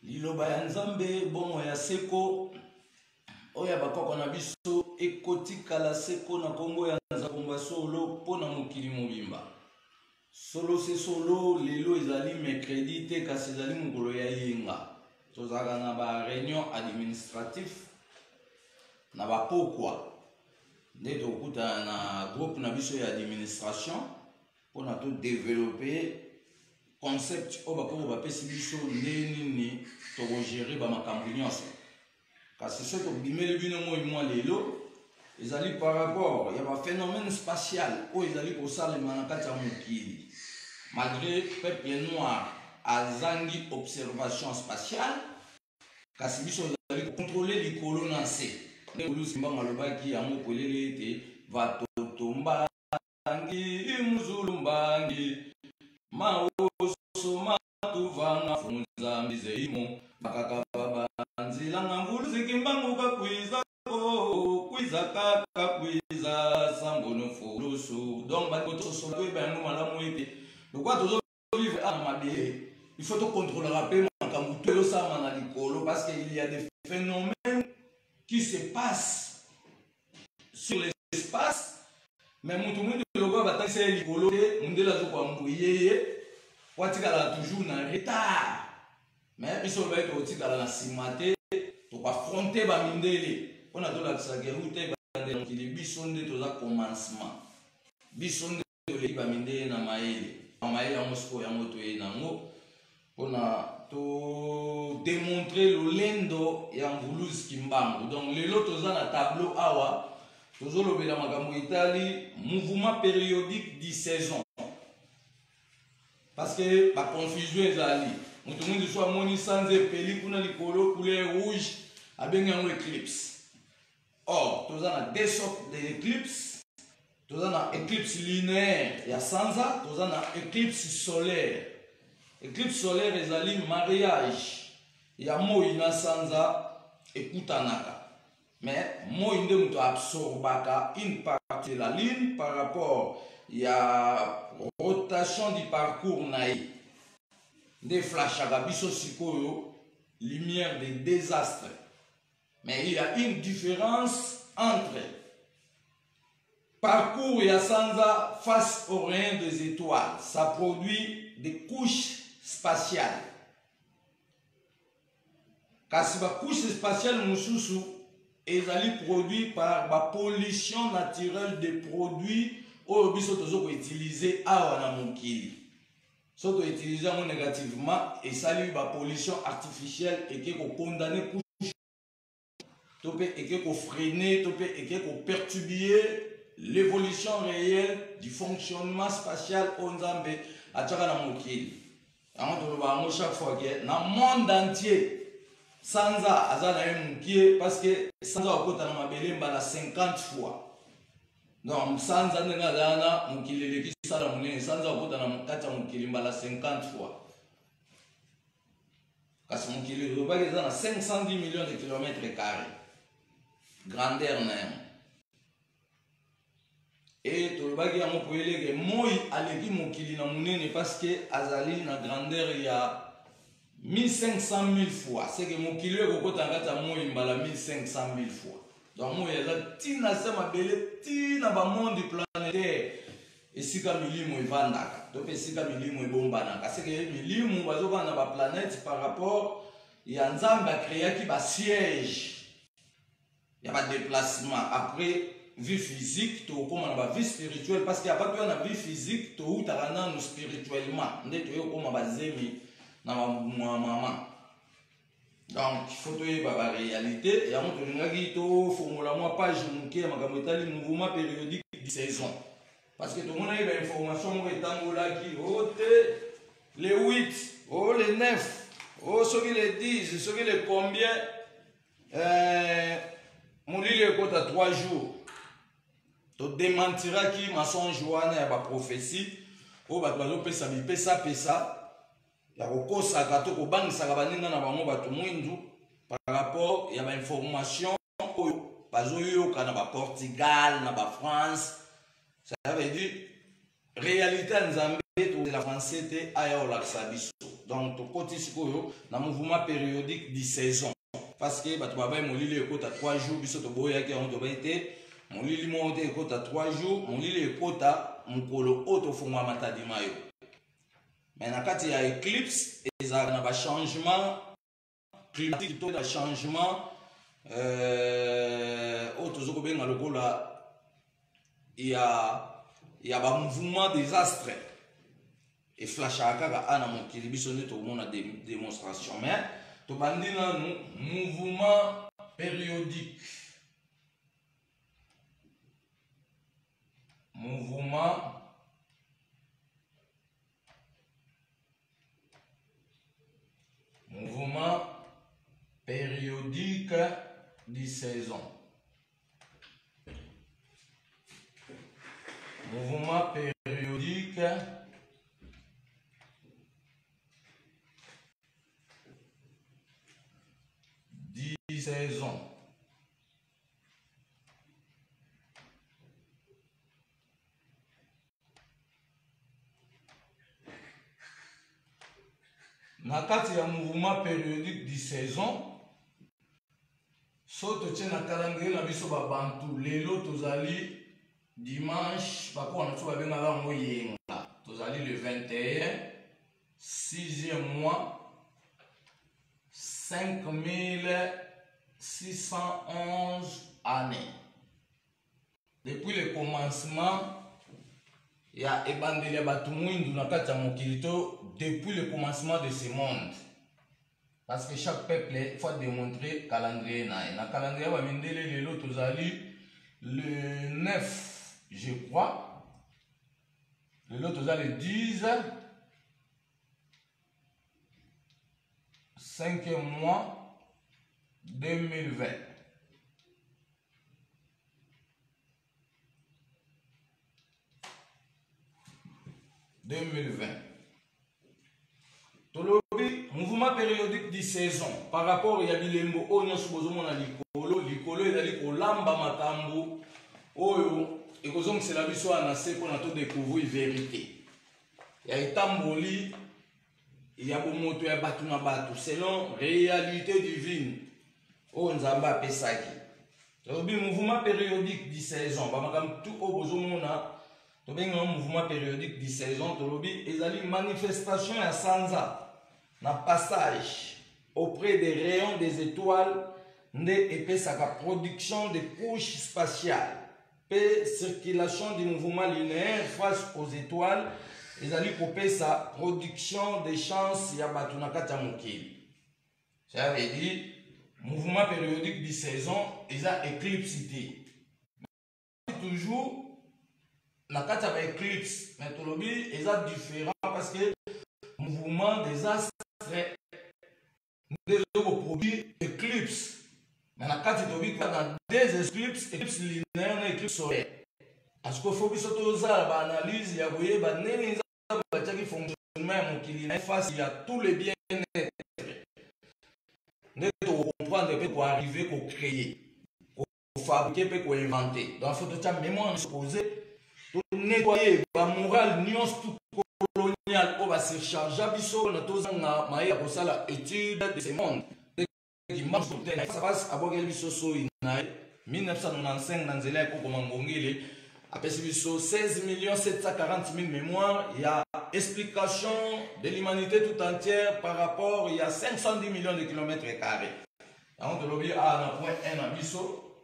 Liloba ya Nzambe bongo ya seko oya bakoko na biso ekotikala seko na kombo ya Nzambe solo pona mokili mobimba. Solo se solo lelo ezali mercredi te kasi ezali mokolo ya yenga. Tozaka na ba réunion administratif na ba pokwa. Nde tokuta na groupe na biso ya administration pona to développer concept o bakoko bapesi biso nini to gérer ba makambo nyonso. Kasi ce to bimeli bino moi lelo ezali par rapport ya ba phénomène spatial o ezali ko salema na kati ya mokili. Malgré peuple noir azangi observation spatiale kasi biso ezali contrôler likolo na se. Ne ulusimba malobaki yango kolele ete vatotomba ngi muzulumbangi maoso matuvanga funza mizeimo bakaka banzila ngambulu zikimbangu kakwiza kwiza kaka kwiza sambono fulusu donc bakoto solo ebango malamu ete pourquoi toujours vivre à mabé il faut contrôler rappeler makambu to sama na likolo parce qu'il y a des phénomènes qui se passent sur l'espace mais mutu mutu loba batase likolo te mundela zo kwa mbuyeye watikala toujours na retard mais biso ba to tikala na simate to affronter ba mindele pona to la sageroute ba de nkili biso nde to za commencement biso nde to le ba mindele na maele ya mosko ya moto e nango pona to démontrer le lendo ya mvuluzi kimbangu. Donc lelo toza na tableau awa tozolobela makambo itali mouvement périodique di saison parce que la confusion ezali mutu mundu so amoni sanze peli kuna likolo couleur rouge abenga un éclipse. Or toza na deux sortes d'éclipses. Toza na éclipse lunaire ya sanza, toza na éclipse solaire. Éclipse solaire ezali mariage ya moi na sanza ekutanaka. Mais moi nde mutu absorbaka une partie de la lune par rapport ya rotation du parcours naï. Nde flashaka biso sikoyo lumière des désastres. Mais il y a une différence entre parcours ya sanza face au rayon des étoiles. Ça produit des couches spatiales. Kasi ba couche spatiale mususu ezali produit par la pollution naturelle des produits oyo biso tozo ko utiliser awa na mokili. So to utiliser mo négativement et sali ba pollution artificielle et que ko condamner couche to pe et que ko freiner to pe et que ko perturber l'évolution réelle du fonctionnement spatial au Nzambe ataka na mokili. Yango to ba ngo chaque fois que na monde entier sanza azana mukie parce que sanza okota na mabele mbala 50 fois. Donc sanza ndenga dana mukili lekisa na munene sanza okota na mukata mukili mbala 50 fois. Kasi mukili robaki ezana 510 millions de kilomètres carrés. Grandeur même. Et tolobaki yango poeleke moi aleki mukili na munene parce que azali na grandeur ya 1500 000 fois. C'est que mon kilo est au côté de moi, il m'a 1500 000 fois. Donc, moi, il y a tina sama belle, tina ba monde planétaire. Et si comme il y a vandaka, donc si comme il y a bombanaka, c'est que il y a na ba planète par rapport il y a Nzambe créé qui va siège. Il y a pas de déplacement après vie physique, to comme on va vie spirituelle parce qu'il y a pas que na vie physique, to ou tarana nous spirituellement. Ndé to comme on va zemi na maman. Donc il faut trouver la réalité et à mon tour formula moi page muke makambo etali mouvement périodique de saison parce que tout le monde a une information rectangle qui les 8 oh les 9 oh ceux qui les 10 ceux qui les combien mon lit est à 3 jours tu démentira qui mensonge wana ya ba prophétie oh ba bazo pesa bi pesa ya kokosa kato ko bangisaka baninga na bango bato mwindu par rapport ya ba information oyo bazoyoka na ba Portugal na ba France. Ça veut dire réalité ya nzambe tozela français te aya olakisa biso. Donc tokoti sikoyo na mouvement périodique de saison parce que bato babai molili ekota 3 jours biso toboyaki yango tobai te molili moko te ekota 3 jours molili ekota mokolo oyo tofungwama tadima yo. Mais na kati ya éclipse ezalaka na bachangement climatique to na changement oyo toza kobenga lokola ya bamouvement désastre eflashaka kaka ana mokili biso nde tokomona démonstration. Mais tobandi nanu mouvement périodique, mouvement périodique de saison. Mouvement périodique de saison. Na kati ya mouvement périodique de saison so totie na calendrier na biso babantu lelo tozali dimanche bakona so babengaka yango yenga tozali le 21 6e mois 5611 années depuis le commencement ya ebandeli ya bato mwindu na kati ya mokili to depuis le commencement de ce monde. Parce que chaque peuple faut démontrer calendrier na. Na calendrier ba mindele lelo tozali le 9 je crois. Lelo tozali le 10 5e mois 2020. Tolobi mouvement périodique de saison par rapport ya bilembo oyo nyonso bozomona likolo ezali kolamba makambo oyo ekozongisela biso na se mpona todécouvrir vérité ya etamboli ya bomoto ya bato na bato selon réalité divine oyo nzambe apesaki. Tolobi mouvement périodique de saison bamakambo tu oyo bozomona tobenga mouvement périodique de saison tolobi ezali manifestation ya sanza na passage auprès des rayons des étoiles nde epesaka production de couches spatiales pe circulation du mouvement linéaire face aux étoiles ezali kopesa production de chance ya bato na kati ya mokili. Ça veut dire mouvement périodique de saison eza éclipse te toujours na kati ya éclipse mais tolobi eza différent parce que mouvement des astres nde produit éclipse mais na kati tolobi dans des éclipses linéaires na éclipse solaire parce que faut biso tozala ba analyse ya koyeba nini nzambe batiaki fonctionnement ya mokili na face ya tous les bien-être nde tokocomprendre mpe koarrive kocréer kofabriquer mpe koinventer donc faut totia mémoire supposé nettoyer ba moral nyonso tout colonial oyo basurcharge biso na tozanga maye ya kosala étude de ce monde qui marche ça passe abokeli biso soi na 1995 na nzela ya kokoma ngongele apesi biso 16 740 000 mémoires. Il y a explication de l'humanité tout entière par rapport il y a 510 millions de kilomètres carrés. Donc tolobi na point 1 na biso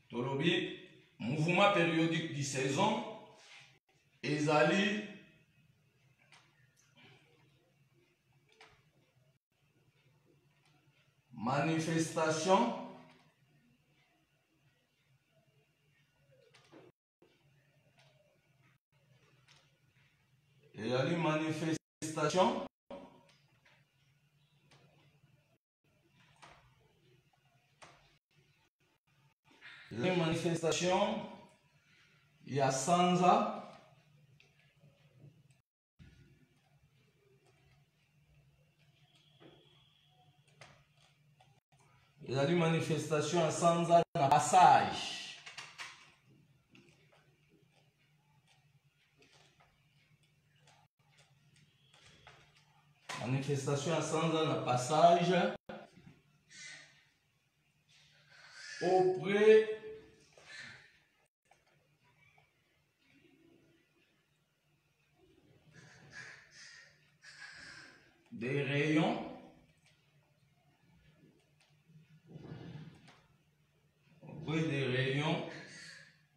tolobi mouvement périodique de saison ezali manifestation les manifestations il y a sanza il y a des manifestations à sanza na passage Manifestation à Sanza na passage auprès des rayons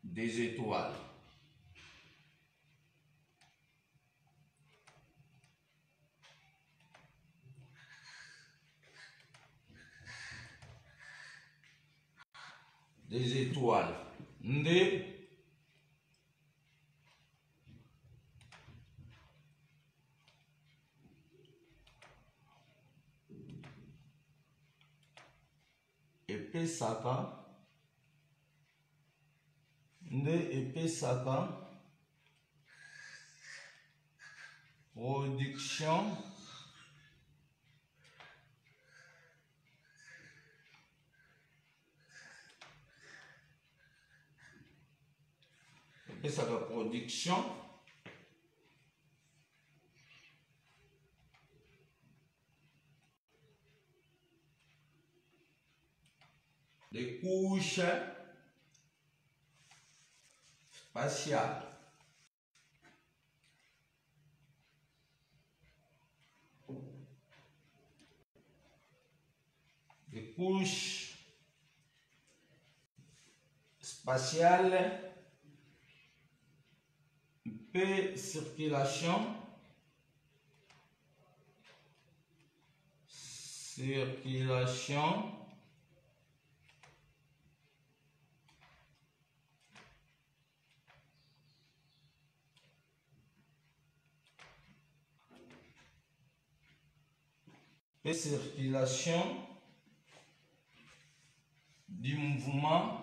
des étoiles. Des étoiles. Nde epesaka production des couches spatiales. Des couches spatiales, P circulation, du mouvement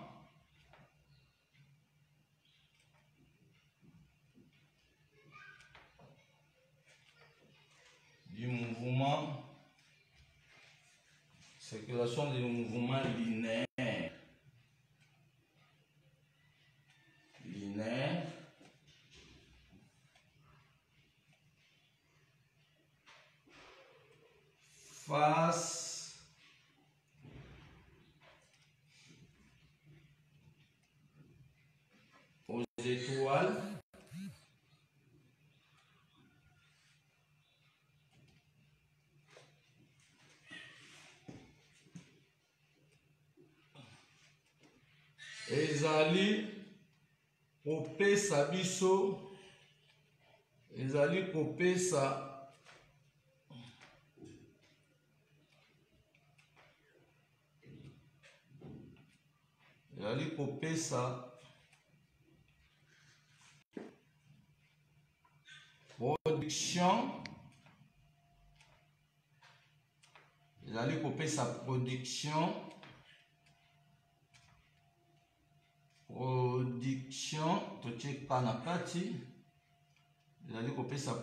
circulation du mouvement linéaire face aux étoiles ezali kopesa biso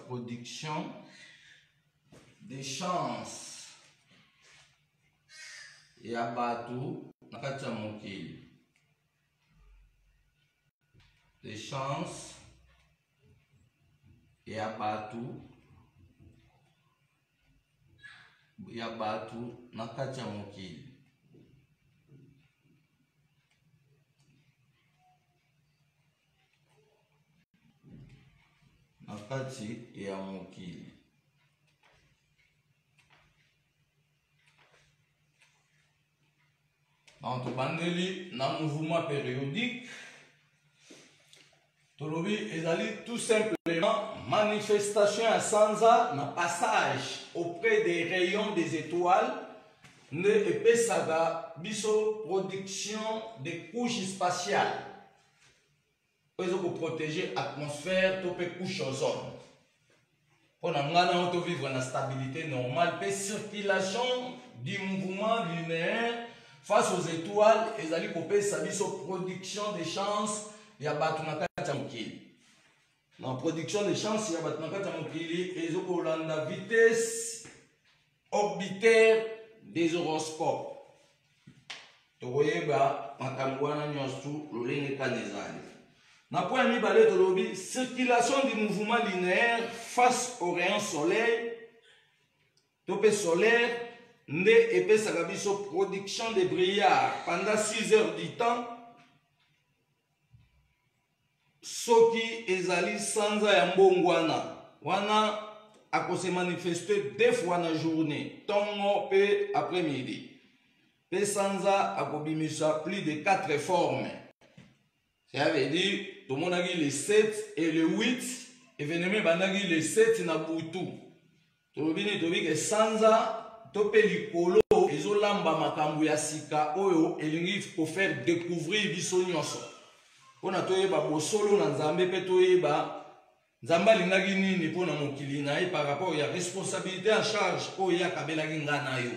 production des chances ya bato na kati ya mokili. Des chances ya bato na kati ya mokili. Donc tobandeli na mouvement périodique tolobi ezali tout simplement manifestation ya sanza na passage auprès des rayons des étoiles ne epesaka biso production des couches spatiales pour protéger l'atmosphère, pour couche ozone. Pour nous vivre en stabilité normale, pour circulation du mouvement linéaire face aux étoiles, et ali pour sa production de chances, il y a la production de chances, il y a la vitesse orbitaire des horoscopes. Vous voyez, na point mibale tolobi circulation du mouvement linéaire face au rayon soleil topé solaire nde epesaka biso production de brouillard pendant 6 heures du temps. Soki ezali sanza ya mbongwana wana akose manifester 2 fois na journée, tongo pe après-midi. Pe sanza akobimisa plus de 4 formes. Ça veut dire tout le monde a le 7 et le 8 événement bandaki le 7 na butu. Tobini que sanza topé likolo ezolamba makambo ya sika oyo elingi ko faire découvrir biso nyonso. Pona toyeba bosolo na nzambe pe toyeba nzamba lingaki nini pona mokili na ye par rapport ya responsabilité en charge oyo yakabelaki nga na yo.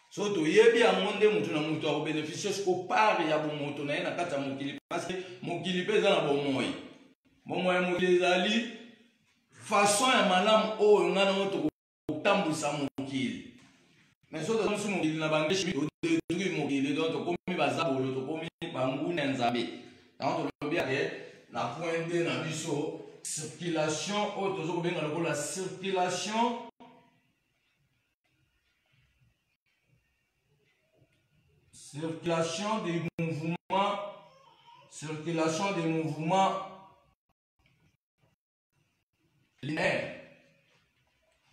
So toyebi yango nde mutu na mutu akobénéficie siko part ya bomoto na ye na kati ya mokili parce que mokili mpe eza na bomoi. Bomoi ya mokili ezali façon ya malamu oyo nga nango tokotambwisa mokili. Mais so tozomusu mokili na bangeshi todétruire mokili donc tokomi bazabolo tokomi banguna ya nzambe. La point D na biso circulation oyo tozokobenga lokola circulation des mouvements linéaires,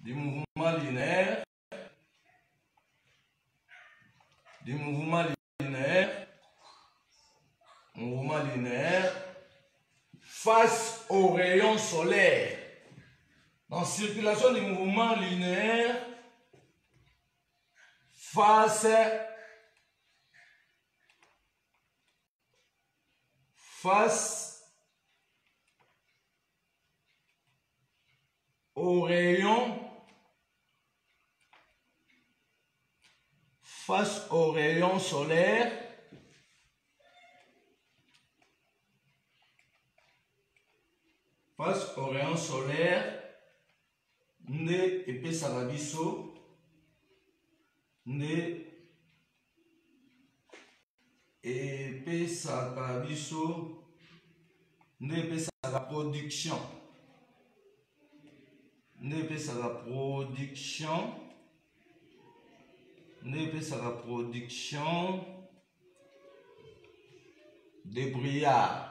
des mouvements linéaires face aux rayons solaires. Dans circulation des mouvements linéaires face aux rayons solaires nde epesaka biso production de brouillard.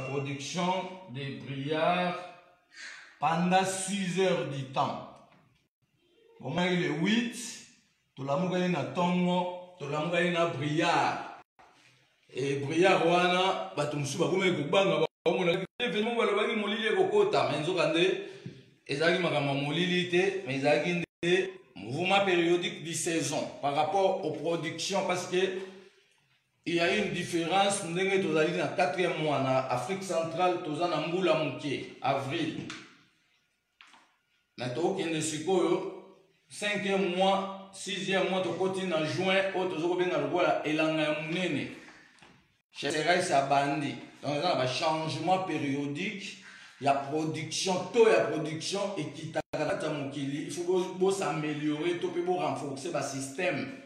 Production de brouillard pendant 6 heures du temps. Au moins il est 8, tout la mouga na tongo, tout la mouga na brouillard. Et brouillard wana batumsu bakome kubanga bamona événement balobaki molili kokota mais nzokande ezaki makama molili te mais ezaki nde mouvement périodique de saison par rapport aux productions parce que il y a une différence. Nous sommes dans le 4e mois en Afrique centrale, nous sommes en Mboula Mouké, avril. Maintenant, nous sommes au 5e mois, 6e mois, nous sommes en juin, nous sommes en Elanga Mounene. C'est un bandi. Donc, il y a un changement périodique, il y a production, et qui il faut s'améliorer, il faut renforcer le système.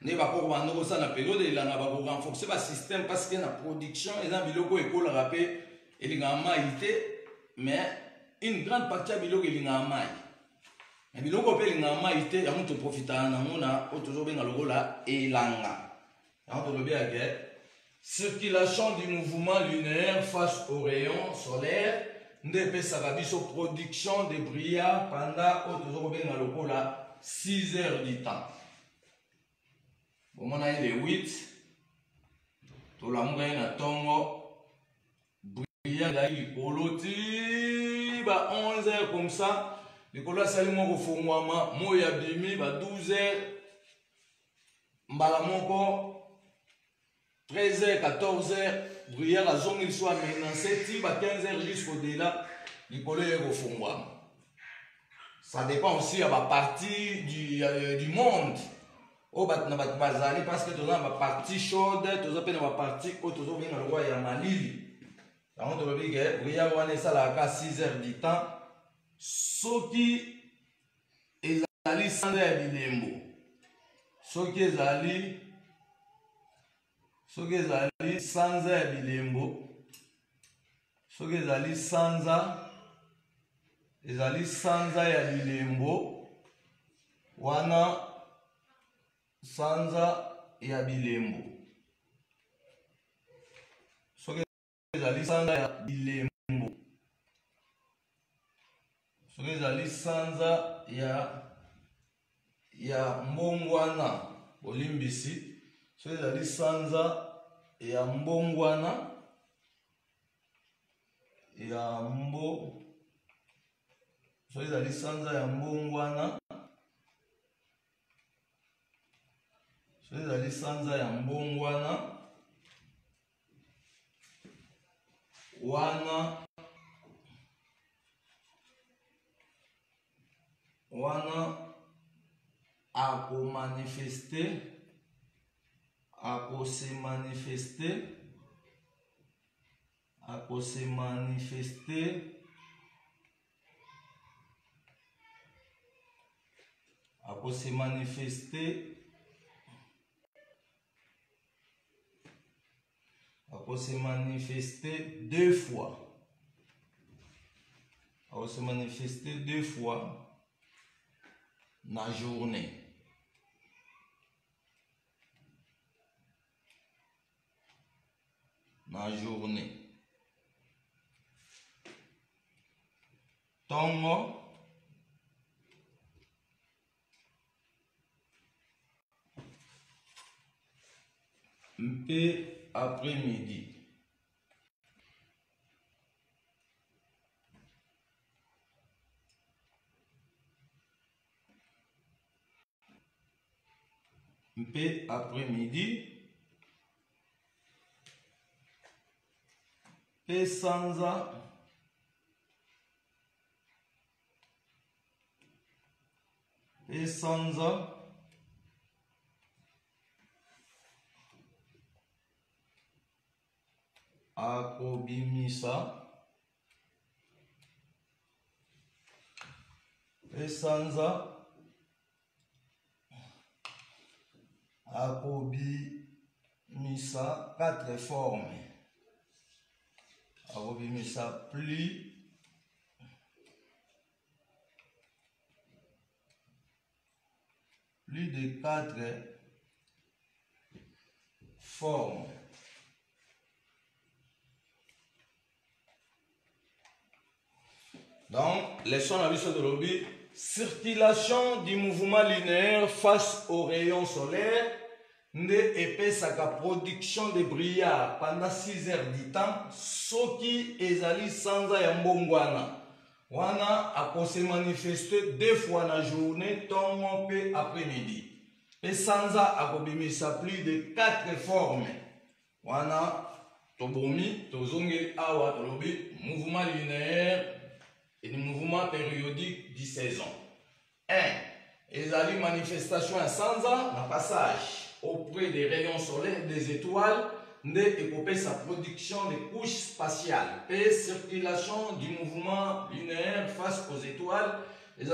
Ne va pas renforcer la période et là va renforcer le système parce que la production et la biloko école rapé et les maïté mais une grande partie de biloko est en maï. Mais biloko pe en maïté ya mutu profita na mona autozo benga loko la elanga. Ya to lobi ake circulation du mouvement lunaire face aux rayons solaires nde pe sa biso production de brouillard pendant autozo benga loko la 6 heures du temps. Bon, on a eu les 8, tout la monde a tongo, brillant d'ailleurs, koloti, 11 heures comme ça, les colas salimons au fond, moi, ya bimi, 12 heures, mbalamoko, 13 heures, 14 heures, brillant la zone, il soit maintenant 7 heures, 15 heures jusqu'au delà, les colas au fond, ça dépend aussi à la partie du monde. Oh, parce que tu as une partie chaude, tu as une partie haute, tu as une roi ya malili. Donc, tu as dit que brouillard wana esalaka 6 heures du temps. Soki ezali sanza ya bilembo. Soki ezali soki ezali sanza ya bilembo, soki ezali sanza ya bilembo, wana sanza ya bilembo. Soki ezali sanza ya bilembo, soki ezali sanza ya mbongwana olimbisi, soki ezali sanza ya mbongwana soki ezali sanza ya mbongwana, soki ezali sanza ya mbongwana, wana akomanifeste, akose manifester deux fois. Alors se manifester deux fois na journée. Tongo mpe après-midi. Mpe après-midi. Pe sanza akobimisa, pe sanza akobimisa quatre formes. Akobimisa plus de 4 formes. Donc, leçon à de lobby, circulation du mouvement linéaire face aux rayons solaires, et sa production de brouillard pendant 6 heures du temps, ce qui ezali sanza ya mbongwana. Wana a se manifester 2 fois dans la journée, tongo pe après-midi. Et sanza a kobimisa plus de 4 formes. Wana tobomi, tozongeli awa tolobi, mouvement linéaire et le mouvement périodique du saison. 1. Ezali manifestation à sanza, na passage auprès des rayons solaires, des étoiles, et sa production de couches spatiales. Et circulation du mouvement linéaire face aux étoiles, et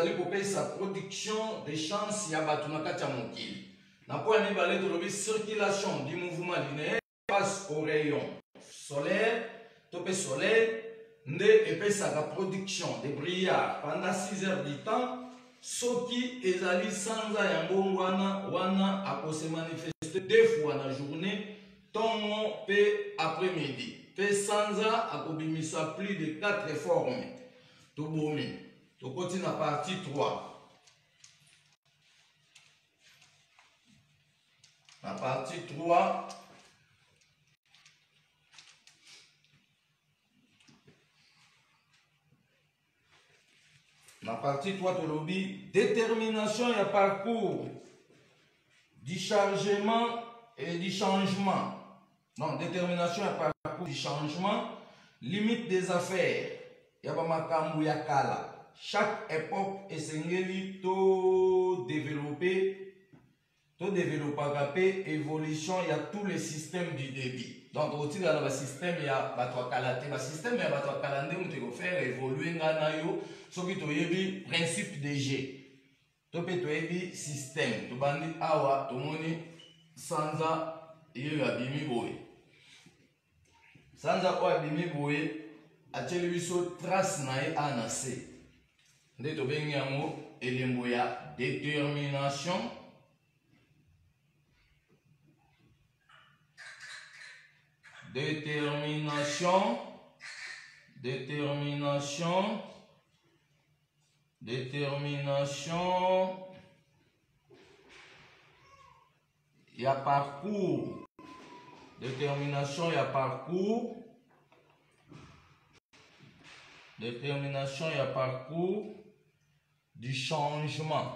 sa production de chances yabatunakati mokili. Na point de circulation du mouvement linéaire face aux rayons solaires, topé solaire, et sa production de brouillard pendant 6 heures du temps. Soki ezali sanza ya mbongwana wana akose manifester 2 fois na journée, tongo pe après-midi. Pe sanza akobimisa plus de 4 formes. Tobomi. Tokoti na partie 3. La partie 3. La partie 3 de lobby, détermination et parcours du chargement et du changement. Non, détermination et parcours du changement, limite des affaires. Yabamakambu yakala. Chaque époque est sengeli to développer évolution, il y a tous les systèmes du débit. Donc, au titre de système, il y a le système, il y a le faire évoluer ce qui est principe de G. Tu peux te système. Tu bandit awa, tu moni sanza il abimi boye. Sanza oyo abimi boye atieli biso trace na ye A na C. Nde tobengi yango elembo ya détermination. Détermination. Il y a parcours. Détermination, il y a parcours. Détermination, il y a parcours du changement.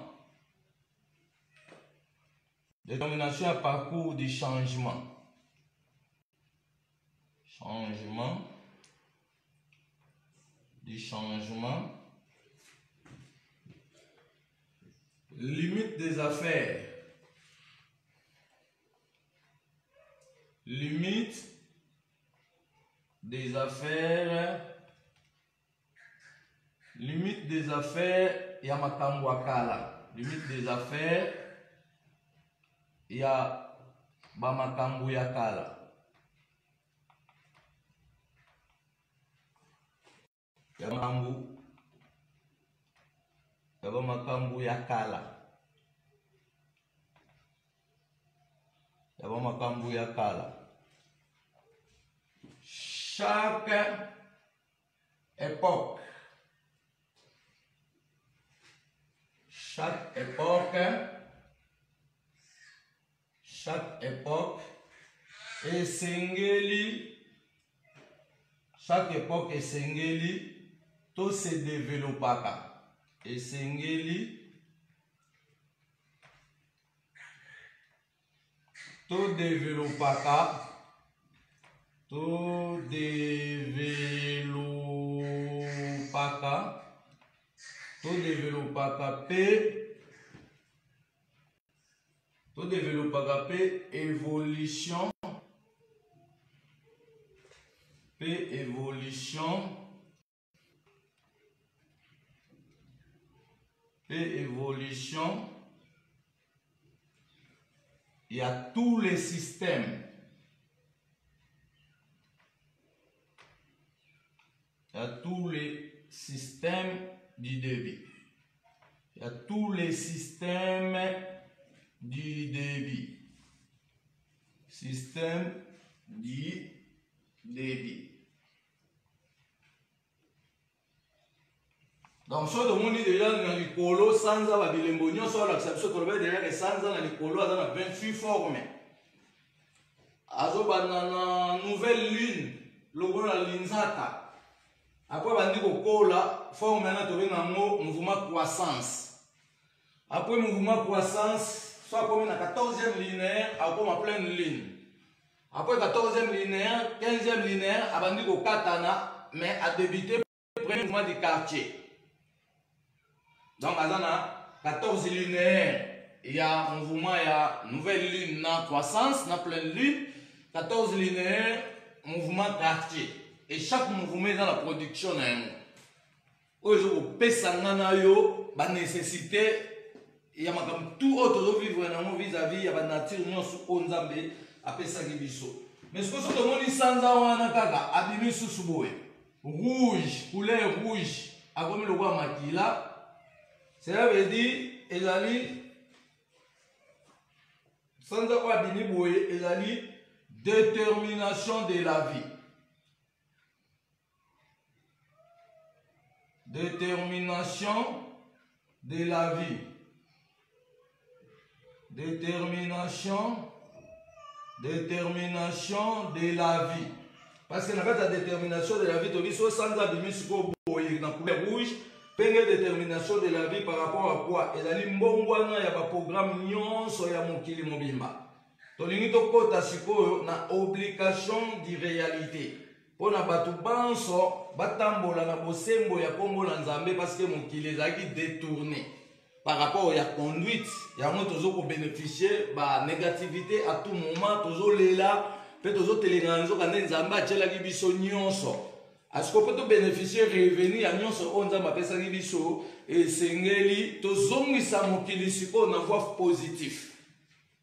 Détermination, il y a parcours du changement. Changement. Limite des affaires. Limite des affaires. Limite des affaires, il y a makambo akala. Limite des affaires, il y a bamakambo yakala. Il y a makambo yakala. Chaque époque. Chaque époque esengeli to se développaka. Esengeli to développaka. Évolution il y a tous les systèmes. Il y a tous les systèmes du débit. Il y a tous les systèmes du débit. Système du débit. Donc, ce que vous dites déjà dans le colo, sans avoir de l'embonnion, sur l'acception que vous avez déjà sans dans le colo, dans la 28 formes. Azo banana nouvelle lune, le gros la linzata. Après, bandi kokola, forme na tobe na mouvement croissance. Après mouvement croissance, soit comme na 14e linéaire, après ma pleine ligne. Après 14e linéaire, 15e linéaire, abandi ko katana, mais a débuté premier mouvement du quartier. Donc, à 14 linéaires, il y a un mouvement, il y a nouvelle lune, na croissance, na pleine lune, 14 linéaires, mouvement quartier. Et chaque mouvement est dans la production. Aujourd'hui, la nécessité, il y a tout autre vivre vis-à-vis de la nature, nous sommes mais ce que tout le monde dit sans rouge, couleur rouge, comme le roi Makila, cela veut dire, sans avoir détermination de la vie. Détermination de la vie. Détermination de la vie. Parce que la détermination de la vie, tu dis sans abîmer ce qu'on voit dans la couleur rouge, peine détermination de la vie par rapport à quoi? Et la limbongwana, il y a un programme nyon, so ya mokili mobimba. Tolingi to kota siko na obligation di réalité. Pour na batu banso, batambola na bosembo ya kombo na nzambe parce que mokili ezaki détourné. Par rapport à la conduite, il y a un toujours bénéficier de négativité à tout moment, toujours là, peut toujours téléganzo quand les zamba tchela qui biso nyonso. Est-ce qu'on peut bénéficier revenir à nyonso on zamba pesa qui biso et sengeli to zongi sa mokili siko na voie positif.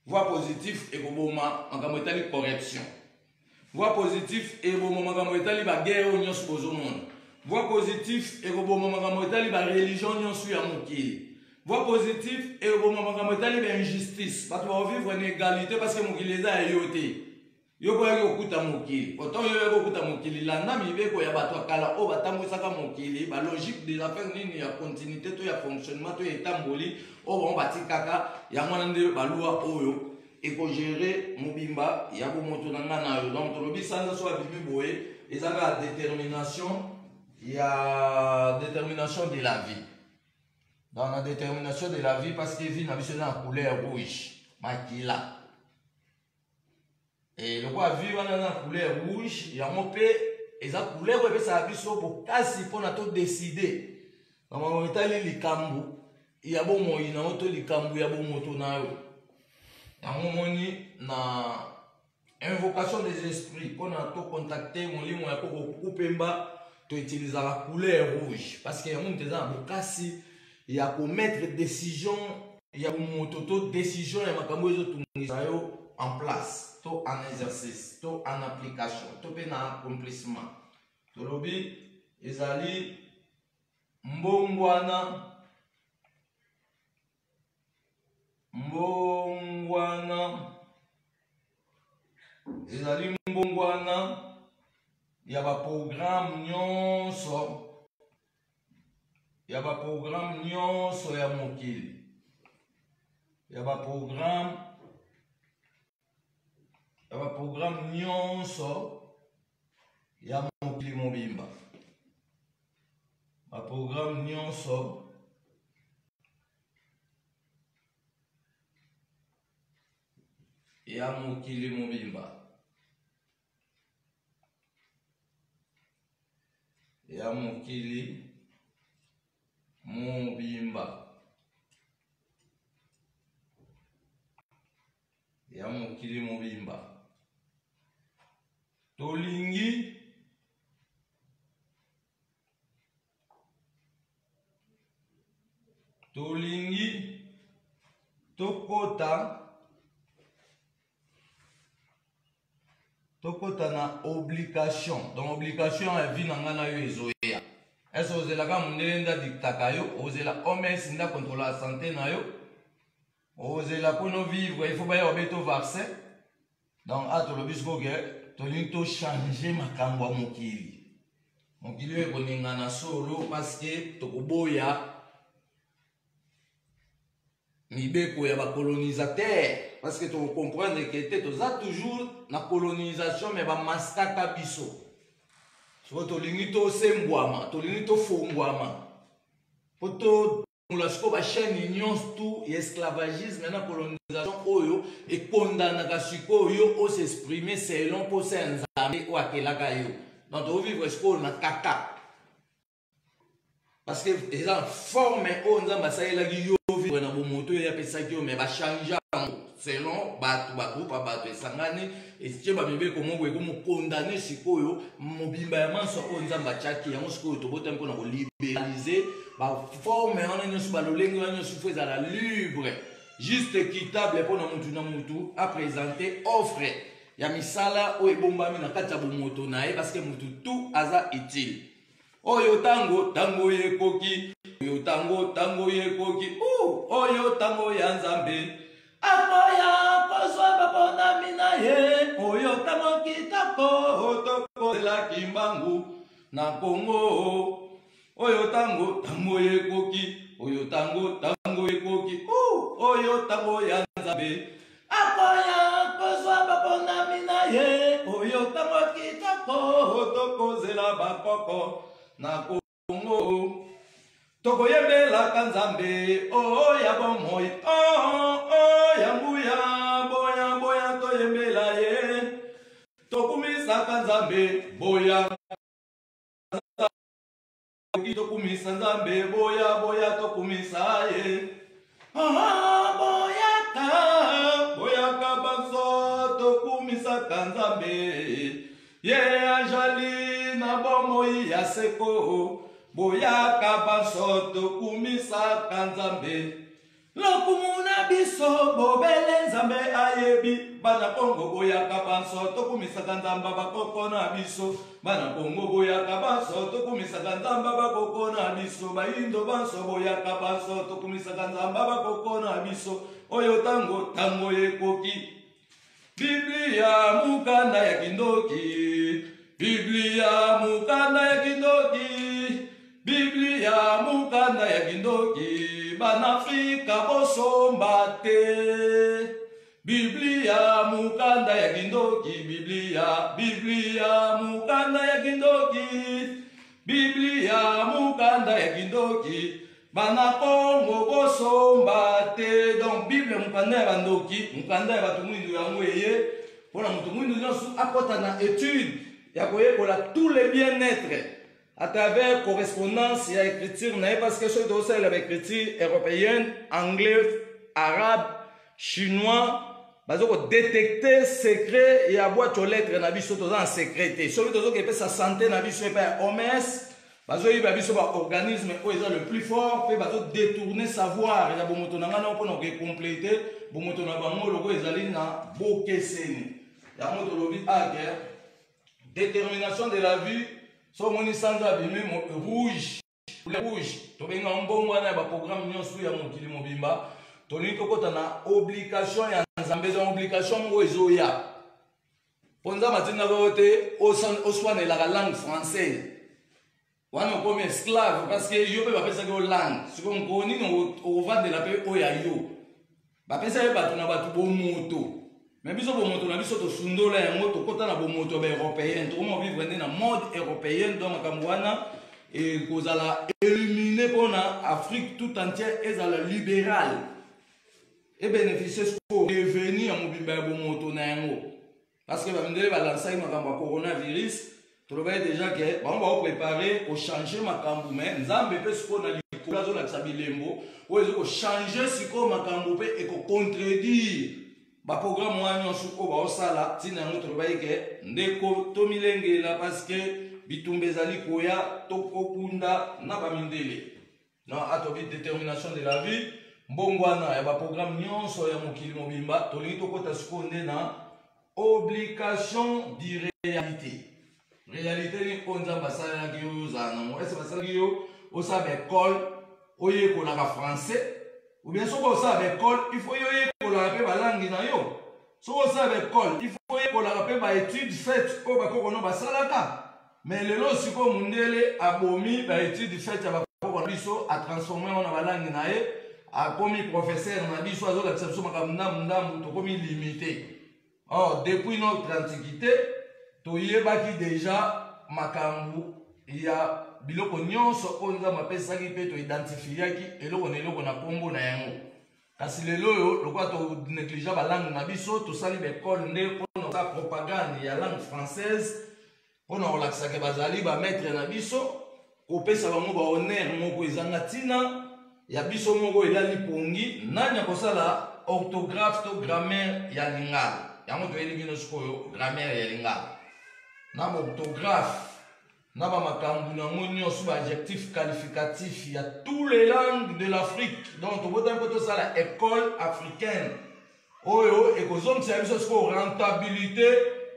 Voix positive et boma makamwetali correction. Voix positive et boma makamwetali ba guerre nyos bozo monde. Voix positive et boma makamwetali ba religion nyos ya mokili. Voix positive et boma makamwetali ba injustice. Parce qu'on va vivre une égalité parce que mokili eza yote. Yo boya okuta mokili. Autant yo okuta mokili landa mibeko ya bato kala o batambusaka mokili ba logique des affaires nini ya continuité to ya fonctionnement to ya tamboli o bon batikaka ya mwana nde balua oyo eko gérer mobimba ya bo moto nanga na yo. Donc tolobi sanza so abimi boye ezaka détermination de la vie. Dans la détermination de la vie parce que vie na biso na couleur rouge makila. Et le roi vit dans la couleur rouge, il y a mon père, et sa couleur, il ça a pour casser pour nous décider. Dans mon état, il y a bon mot, il y a auto likambu, il y a bon moto na yo. Il y a mon moni na invocation des esprits pour nous contacter mon lit, mon yako kupemba, tu utilises la couleur rouge parce que on te dans pour casser, il y a pour mettre décision, il y a pour moto décision et makambo yo en place. Tout en exercice, tout en application, tout en accomplissement. Tout le bi, ezali mbongwana ezali mbongwana ya ba programme nyonso ya mokili ya ba programme nyonso ya mokili mobimba. Ba programme nyonso ya mokili mobimba. Ya mokili mobimba. Ya mokili mobimba. Tolingi tokota na obligation. Donc obligation ya vie nanga na yo ezoya. Est-ce que ozela ka mundele nda diktaka yo, ozela OMS nda contrôler la santé na yo. Ozela pour nous vivre, il faut pas y avoir beto vaccin. Donc atolobisco que tolingi to changer makambo ya mokili. Mokili ekoninga na solo parce que tokoboya mibeko ya ba colonisateur parce que tu comprends que tu as toujours la colonisation mais ba maskaka biso. So tolingi to sembwama, tolingi to fongwama. Poto la ba chaîne union tout esclavagisme na colonisation oyo et condamna ka sikoyo o s'exprimer selon pour s'enzamer ou akelaka yo. Donc on vivre esco na kaka. Parce que les gens forment on nzamba saela gi yo vivre na bomoto ya pesa ki yo mais ba changer selon batu groupe batu esangani et si ba bebe ko mongo ko mo condamner sikoyo mobimba ya manso o nzamba chaki ya sikoyo to botem ko na ko libéraliser ba forme on a su balolenge on su fait la libre juste équitable pour na mutu à présenter offre ya misala o ebombami na kati ya bomoto na ye parce que mutu tout aza utile. Oyo tango yekoki, oyo tango yekoki, oyo tango ya nzambe. Akoya kozwa babona mina ye, oyo tango kitako, toko la kimbangu na Kongo. Oyo tango yekoki, oyo tango yekoki, oyo tango ya nzambe. Akoya kozwa babona mina ye, oyo tango kitako, toko la bakoko na Kongo. Toko yembela kanzambe, ya bomoi, ya mbuya, boya to yembela ye. Tokumisa kanzambe, boya. Tokumisa nzambe, boya tokumisa ye. Boya ka banso, tokumisa kanzambe. Ye ajali na bomoi ya seko. Boya kabasoto kumisa kanzambe. Lokumuna biso bobele nzambe toyebi bana Congo boyaka banso tokumisaka nzamba bakoko na biso bana Congo boyaka banso tokumisaka nzamba bakoko na biso bayindo banso boyaka banso tokumisaka nzamba bakoko na biso oyo tango yekoki Biblia mukanda ya kindoki Biblia mukanda ya kindoki Biblia mukanda ya kindoki Banafrika bosomba te Biblia mukanda ya kindoki Biblia mukanda ya kindoki Biblia mukanda ya kindoki Bana Congo bosomba te. Donc Bible mukanda ya bandoki mukanda ya batu mwindu ya mweye pona mutu mwindu nyonso akota na étude ya koyekola tous les bien-être à travers correspondance et écriture, parce que ce dossier est l'écriture européenne, anglais, arabe, chinois, parce que détecter secret et avoir des lettres dans secrété. Celui qui peut sa santé n'a pas OMS, parce que il organisme le plus fort, peut détourner savoir. Il y a beaucoup de gens qui ont complété, beaucoup de gens qui ont détermination de la vie. So moni sandra bimi rouge to benga mbongo na ba programme nyonso ya mokili mobimba toni kokota na obligation ya nzambe za obligation ngo ezoya ponza matina bote oswane la langue française wana comme esclave parce que yo pe ba pesa ko langue siko ngoni no ovande la pe oya yo ba pesa ba tuna ba tu bomoto. Mais biso bomoto na biso to sundola yango to kota na bomoto ba européen to mo vivre na mode européen donc kamwana et kozala éliminer pona Afrique tout entière ezala libérale et bénéficier pour revenir mo bimba bomoto na yango parce que ba ndele ba lancer makambo coronavirus to lo ba déjà que ba on va préparer au changer makambo mais nzambe pe siko na likola zo na tsabilembo o ezo ko changer siko makambo pe e ko contredire ba programme wanyo suko ba osala tina ngoto baike ndeko to milengela parce que bitumbezali koya to kokunda na ba mindele non atobi détermination de la vie mbongwana ya ba programme nyonso ya mokili mobimba to lito kota suko ndena obligation di réalité ni onza basala ki uzana mo ese basala ki yo osabe école oye ko la français. Ou bien, si vous avez une école, il faut que vous ayez la langue. Si vous avez une école, il faut que vous ayez des études faites pour que vous ayez la langue. Mais le lot, si vous avez abomi des études faites à transformer la langue, à comme professeur, comme limité. Or, depuis notre antiquité, il y a déjà makambu, il y a biloko nyonso onza mapesaki pe to identifiaki eloko na eloko na kombo na yango kasi lelo yo lokwa to négliger ba langue na biso to sali be école nde pona sa propagande ya langue française pona olakisaka bazali ba maître na biso kopesa bango ba honneur moko ezanga tina ya biso moko elali pongi nani akosala orthographe to grammaire ya lingala yango to elingi no sikoyo grammaire ya lingala na orthographe Naba makambu na monyo sous adjectif qualificatif. Il y a toutes les langues de l'Afrique. Donc, on peut dire ça la école africaine. Oyo, et que zone c'est une rentabilité.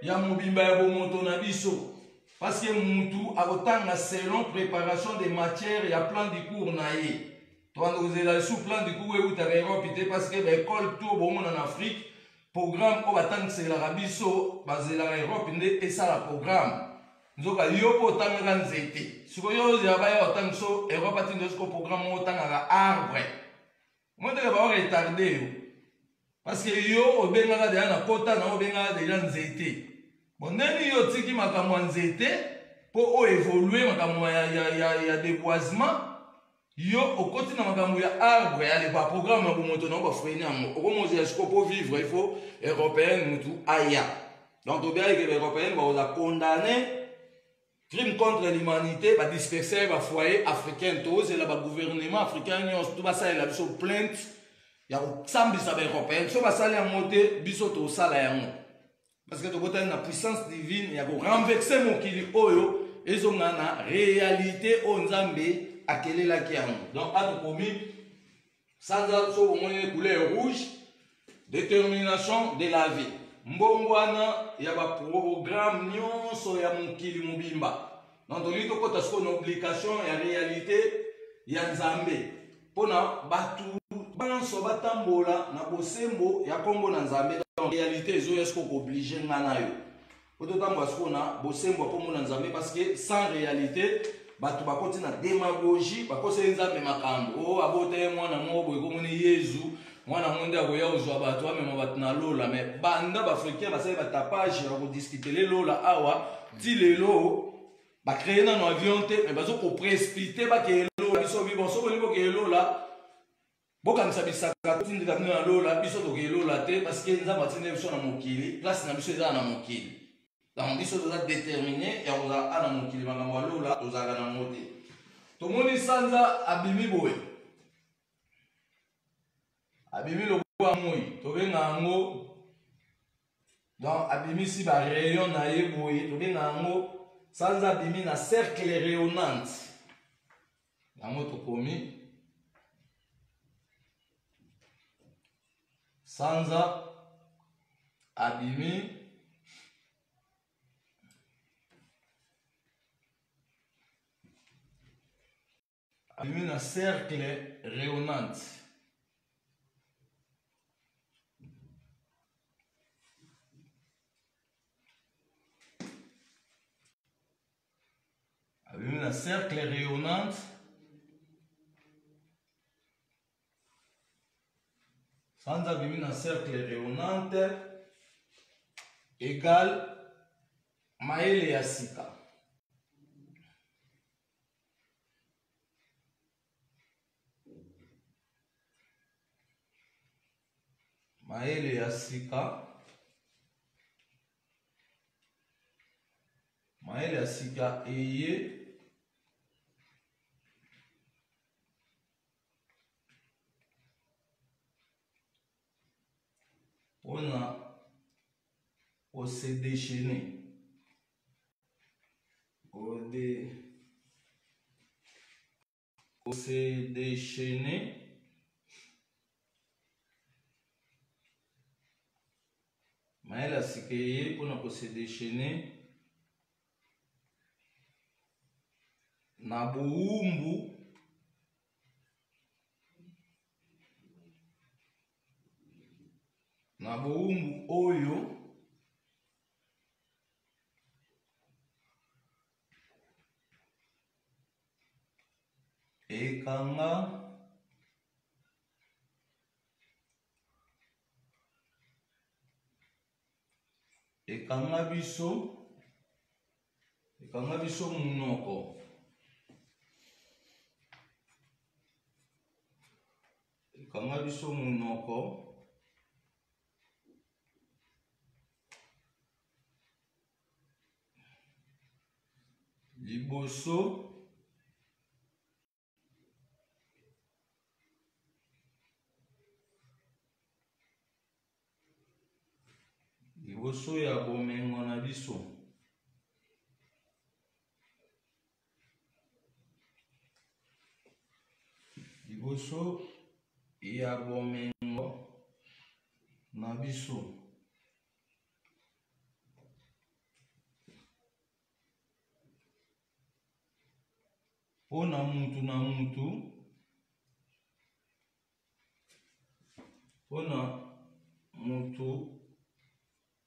Il y a mobimba ya bomoto na biso. Parce que moutou a autant selon préparation des matières, il y a plein de cours naïe. Toi, nous avons sous plein de cours où tu as Europe, parce que l'école tout bon en Afrique, programme au batang c'est l'Arabie so, basé la Europe, et ça la programme. Nous avons eu un temps de zété. Si vous avez un temps de Europe, vous programme un temps d'arbre. Moi, je vais retarder. Parce que vous avez un quota de zété. Bon, vous avez un zété pour évoluer, il y a des boisements. Yo au côté na makambo ya arbre ya le ba programme ba moto na ba freiner ngo ko mo je pour vivre il faut européen mutu aya donc to bien que les européens va condamner crime contre l'humanité va disperser va foyer africain tous et là ba gouvernement africain tout va ça la biso plainte ya sambi sa ba européen so ba sala en monter biso to sala yango parce que to bota na puissance divine ya ko renverser mon kili oyo ezonga na réalité o nzambe akele la kiango donc a commis sans so couleur rouge détermination de la vie. Mbongwana ya ba programme nyonso ya mukili mubimba. Donc tolito kota siko na obligation ya réalité ya Nzambe. Pona batu banso batambola na bosembo ya kombo na Nzambe. En réalité ezo esko obligé ngana yo. Poto tambo siko na bosembo kombo na Nzambe parce que sans réalité batu bakoti na démagogie bakose Nzambe makambo. Oh abote mwana mobo ekomoni Yesu. Mwana monde akoya ozwa bato amema bato na lola mais banda baafricain basali batapage ya kodiscute lelola awa ti lelo bacreye nano avion te mais bazo koprécipite bakeye lola biso bibo so boni bokeye lola bokanisa bisaka tindika bino na lola biso tokeye lola te parce que Nzambe atindi biso na mokili place na biso eza na mokili donc biso toza déterminé ya kozala na mokili makambo ya lola tozalaka nango te tomoni sanza abimi boye abimi lokola moi tobenga yango donc abimi si ba rayon na ye boye tobenga yango sanza abimi na cercle rayonnante yango tokomi sanza abimi na cercle rayonnante. Un cercle rayonnante sans abîmer un cercle rayonnante égale maele ya sika. Maele ya sika. Maele ya sika eye on s'est déchaîné. On s'est déchaîné. Maëla sikeye pour se déchaîner. Na buumbu oyo ekanga biso munoko. Ekanga biso munoko liboso ya bomengo na biso. Liboso ya bomengo na biso. Pona mutu na mutu. Pona mutu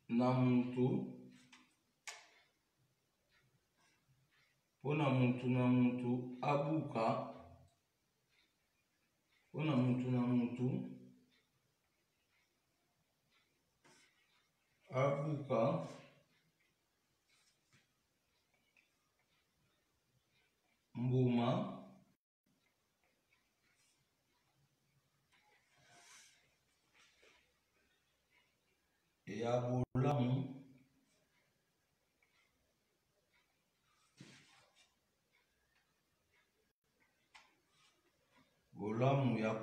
na mutu. Pona mutu na mutu abuka. Pona mutu na mutu abuka mbuma ya bolamu ya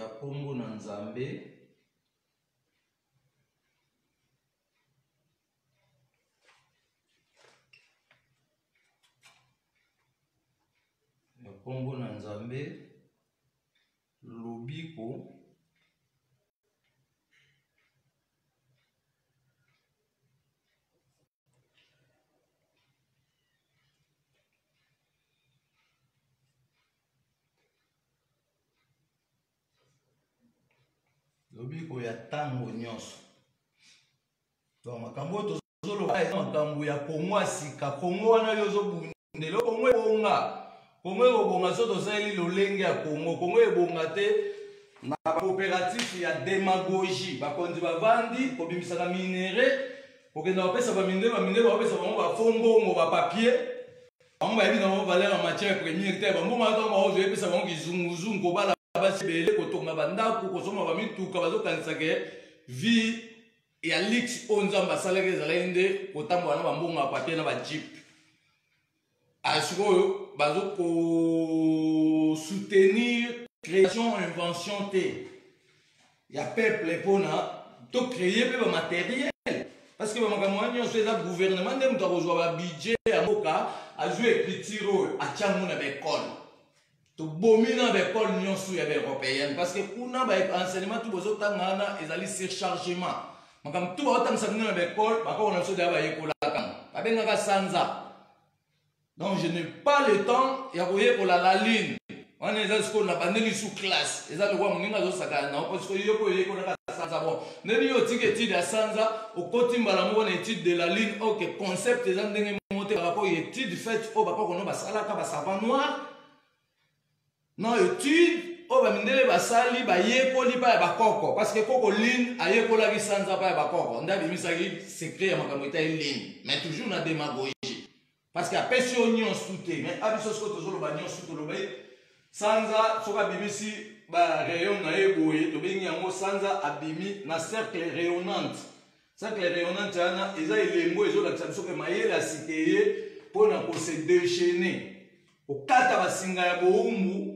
kombo na Nzambe kombo na nzambe lobiko lobiko ya tango nyonso. Donc makambo tozoloba eza makambo ya Kongo asika. Kongo wana yo ozobundela Kongo ebonga. Kongo ebonga so tosali lolenge ya Kongo. Kongo ebonga te na coopérative ya démagogie. Bakonzi bavandi kobimisaka minere kokenda bapesa baminere bapesa bango bafombongo bapapier. Bango bayebi na bango valeur en matière première te. Bango mato bango ozopesa bango kizunguzungu kobala basebele kotonga bandako kosoma bamituka bazokanisa ke vie ya lix onzamba asalaki ezalaki nde kotambola na bambongo ya papier na bajip. Asikoyo bazokosoutenir création invention te ya peuple mpona tocréer mpe bamateriel parce que bamakambo wana nyonso eza gouvernement nde moto akozwa babudget ya mboka azwi écriture oyo atiango na baekole. Tobomi na l'école nyonso ya européenne parce que kuna ba enseignement tout bozotanga wana ezali surchargement. Makam tout bazotangisa na l'école bako na so da ba yekolaka. Babengaka sanza. Donc je n'ai pas le temps ya koyekola la ligne. Wana eza siko na bandeli sous classe. Eza lokwa moninga zo sakana na parce que yoko yekolaka sanza bon. Neni yo étude ya sanza okoti mbala mo na étude de la ligne OK concept eza ndenge monter par rapport étude faite au bako kono basalaka ba savant noir. Non étude o bamindele basali bayekoli pa ya bakoko parce que koko ligne ayekolaki sanza pa ya bakoko nda bimisaki secret ya makambo eta ligne mais toujours na démagogie parce que apesi yo nyonso te mais abiso siko tozoloba nyonso toloba sanza soka bimisi ba rayon na ye boye tobengi yango sanza abimi na cercle rayonnante. Cercle rayonnante wana eza elembo ezolakisa biso ke mayele asike ye mpona kose déchaîner okata basinga ya boumbu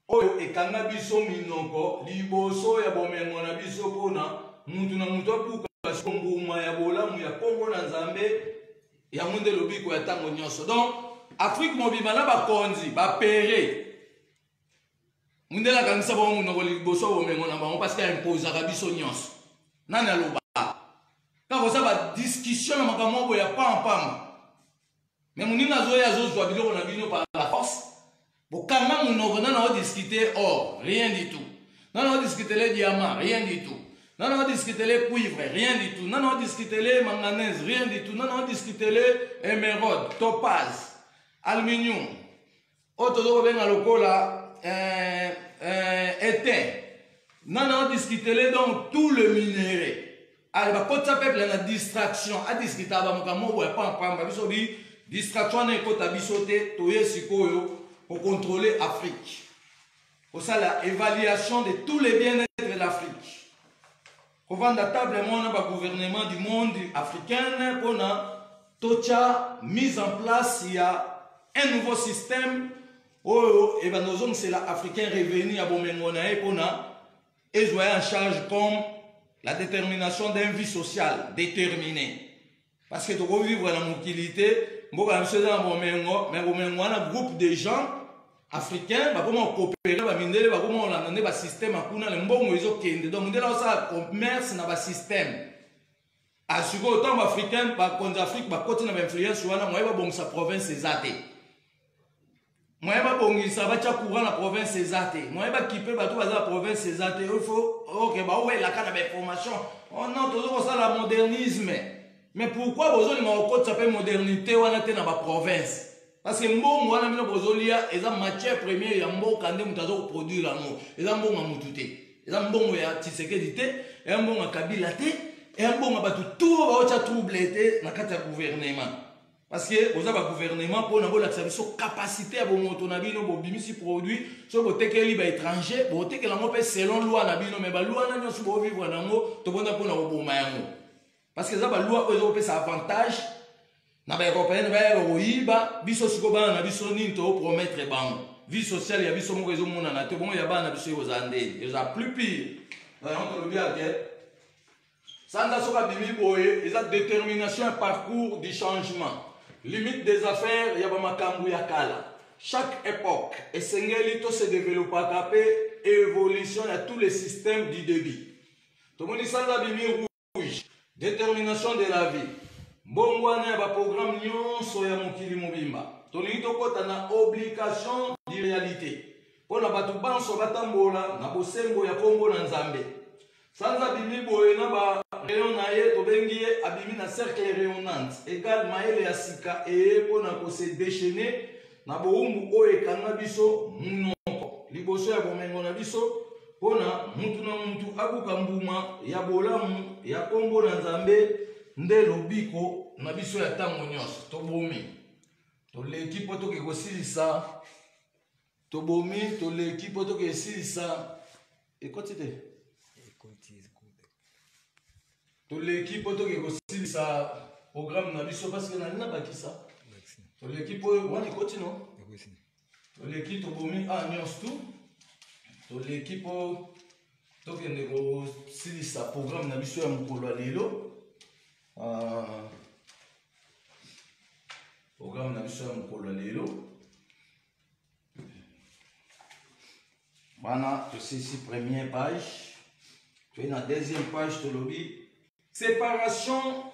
oyo ekanga biso minoko liboso ya bomengo na biso mpona mutu na mutu apuka mbuma ya bolamu ya Kongo na nzambe yango nde lobiko ya ntango nyonso. Donc Afrique mobima na bakonzi bapere mundela akangisa bango munoko liboso ya bomengo na bango parce que aimposaka biso nyonso nani aloba kako sa badiscussion na makambo oyo ya pampama mais moninga azoya azozwa biloko na bino par la force. Bokanga munoko nana o discuter or rien du tout. Nana o discuter les diamants rien du tout. Nana o discuter les cuivres rien du tout. Nana o discuter les manganèse rien du tout. Nana o discuter les émeraude, topaz, aluminium. Otozo benga lokola étain. Nana o discuter les donc tout le minerai. Alors ba kota peuple na distraction a discuter ba mokamo bo pa pa biso bi distraction na kota biso te toye sikoyo pour contrôler l'Afrique. Pour ça, l'évaluation de tous les bien-être de l'Afrique. Pour vendre la table, le gouvernement du monde africain, pour toute mise en place, il y a un nouveau système où c'est l'Africain revenu à Bomengonae pour jouer en charge comme la détermination d'une vie sociale déterminée. Parce que tu peux vivre dans la mobilité. Mais un groupe de gens africains comment coopérer comment on système donc commerce dans le système à ce que autant africain Afrique influence sa province moi bongisa bacha courant la province moi la province il faut OK la information on a toujours ça la modernisme. Mais pourquoi vous avez une modernité dans la province? Parce que mbongo wana mino bozolia eza matière première ya mboka nde mutazo produire yango. Eza mbongo mutute. Eza mbongo ya Tshisekedi te, eza mbongo ya Kabila te, eza mbongo batu tout baocha trouble te na kati ya gouvernement. Parce que oza ba gouvernement pour na bolakisa biso capacité ya bomoto na bino bo bimisi produit so botekeli ba étranger, botekela ngo pe selon loi na bino mais ba loi na nyoso bo vivre nango to bonda pona boboma yango. Parce que ça va loi aux ça avantage na ba européenne ba oyiba biso siko bana na biso nini to promettre bango vie sociale ya biso moko ezo mona na te bongo ya bana biso yozande eza plus pire on le bien que sanda soka bimi boye eza détermination et parcours du changement limite des affaires ya ba makambu ya kala chaque époque esengeli to se développer capé évolution à tous les systèmes du débit. Tout le monde sans la lumière rouge, détermination de la vie. Mbongwana ba programme nyonso ya mokili mobimba. Toni to kota na obligation de réalité. Pona batu banso batambola na bosembo ya Kongo na Nzambe. Sanza bimi boye na ba rayon na ye to bengi abimi na cercle rayonnante égal maele ya sika e pona ko se déchaîner na boumbu oye kanga biso munoko liboso ya bomengo na biso pona mutu na mutu abuka mbuma ya bolamu ya Kongo na Nzambe nde lobiko na biso ya tango nyonso to bomi to l'équipe to ke kosilisa to bomi to l'équipe to ke silisa et quantité to l'équipe to ke kosilisa programme na biso parce que na nina bakisa to l'équipe wani continue to l'équipe to bomi a nyonso tout to l'équipe to ke ndeko silisa programme na biso ya mukolo lelo programme na biso ya mukolo lelo bana to ici première page tu es na deuxième page to lobby séparation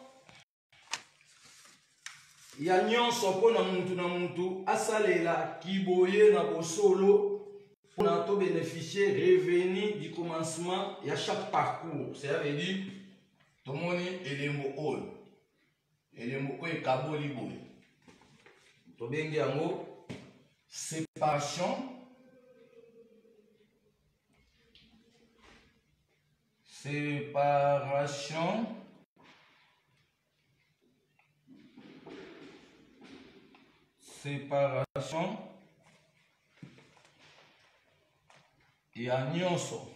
ya nyonso mpona mutu na mutu asalela kiboye na bosolo mpona to bénéficier revenu du commencement ya chaque parcours ça veut dire tomoni elembo oyo ekaboli boye tobengi yango séparation ya nyonso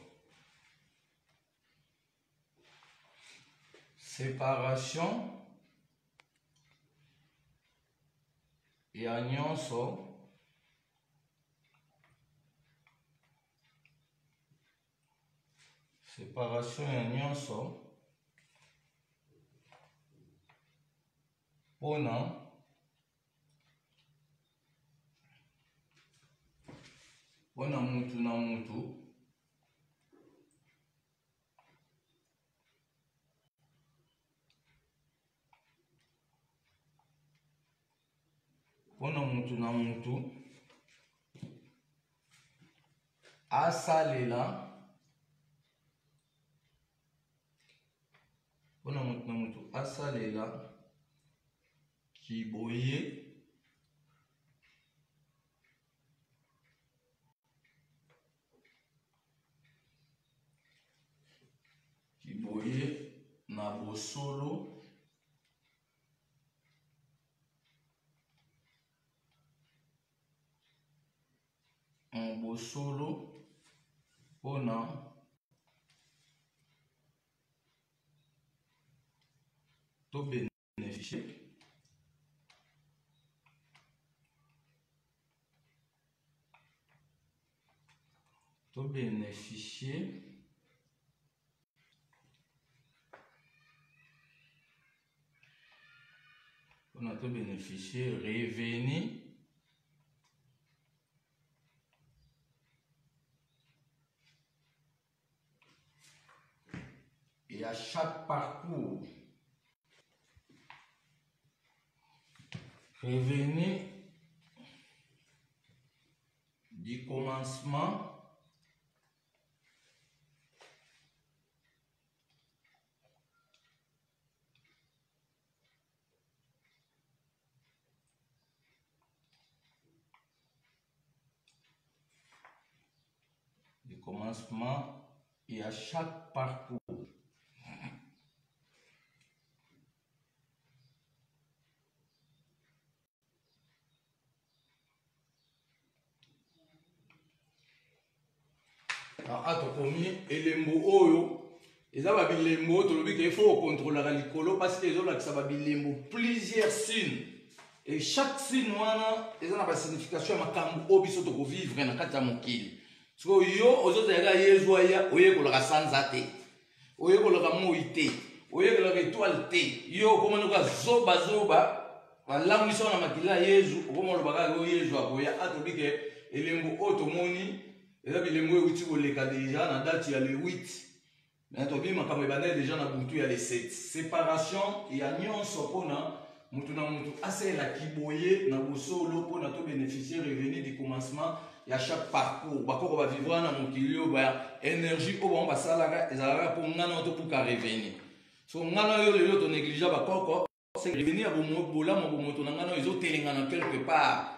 séparation ya nyonso pona mutu na mutu asalela kiboye na bosolo pona to bénéficier revenu et à chaque parcours revenu du commencement et à chaque parcours. Atokomi elembo oyo eza ba bilembo to lobi qu'il faut contrôler la likolo parce que ezola ça ba bilembo plusieurs signes et chaque signe wana eza na ba signification ya makambo obiso to ko vivre na kati ya mokili. So yo ozozela yezwa ya oyekola sanza te oyekola moi te oyekola étoile te yo komana ka zoba balangwisa na makila yezu okomona lobaka yo yezu akoya atobike elembo otomoni eza bilembo euti koleka deja na date ya le 8 mais tobi makambo ebandeli deja na butu ya le 7 séparation ya nyonso mpona mutu na mutu asalelaki boye na bosolo mpona tobénéficier revenu du commencement ya chaque parcours bakoko bavivra na mokili oyo baya énergie oyo bango basalaka ezalaka mpo ngana oyo topuka revenu so ngana oyo lelo tonéglige bakoko revenu ya bolamu bomoto na ngana oyo ezotelengana quelque part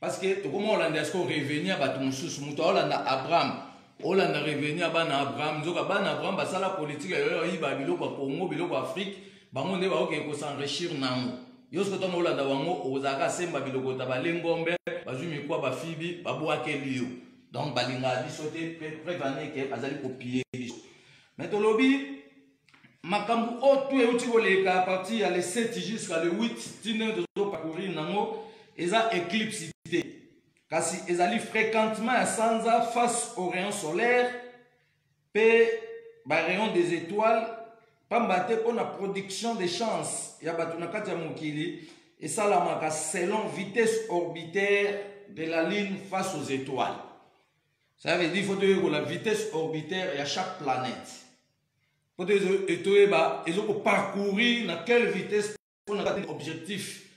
parce que tokoma olanda ya siko revenu ya bato mosusu moto aolanda abraham olanda revenu ya bana abraham nzoka bana abraham basala politike yoyo oyiba biloko ya congo biloko ya afrique bango nde baokee kosenrichir nango yo siko ntango olanda bango ozalaka asemba biloko ta balengombe bazwi mikwa bafibi babwakeli yo donc balingaka biso te prevaneke azali kopie biso mais tolobi makambo oyo tu euti koleka à partir ya le 7 jusqu'à le 8 tine tozoparcourir nango eza éclipse te kasi ezali fréquentement ya sanza face au rayon solaire pe barayon des étoiles pamba te mpona production de chance ya bato na kati ya mokili esalamaka selon vitesse orbitaire de la ligne face aux étoiles. Ça veut dire qu'il faut la vitesse orbitaire à chaque planète. Il faut parcourir dans quelle vitesse pour un objectif.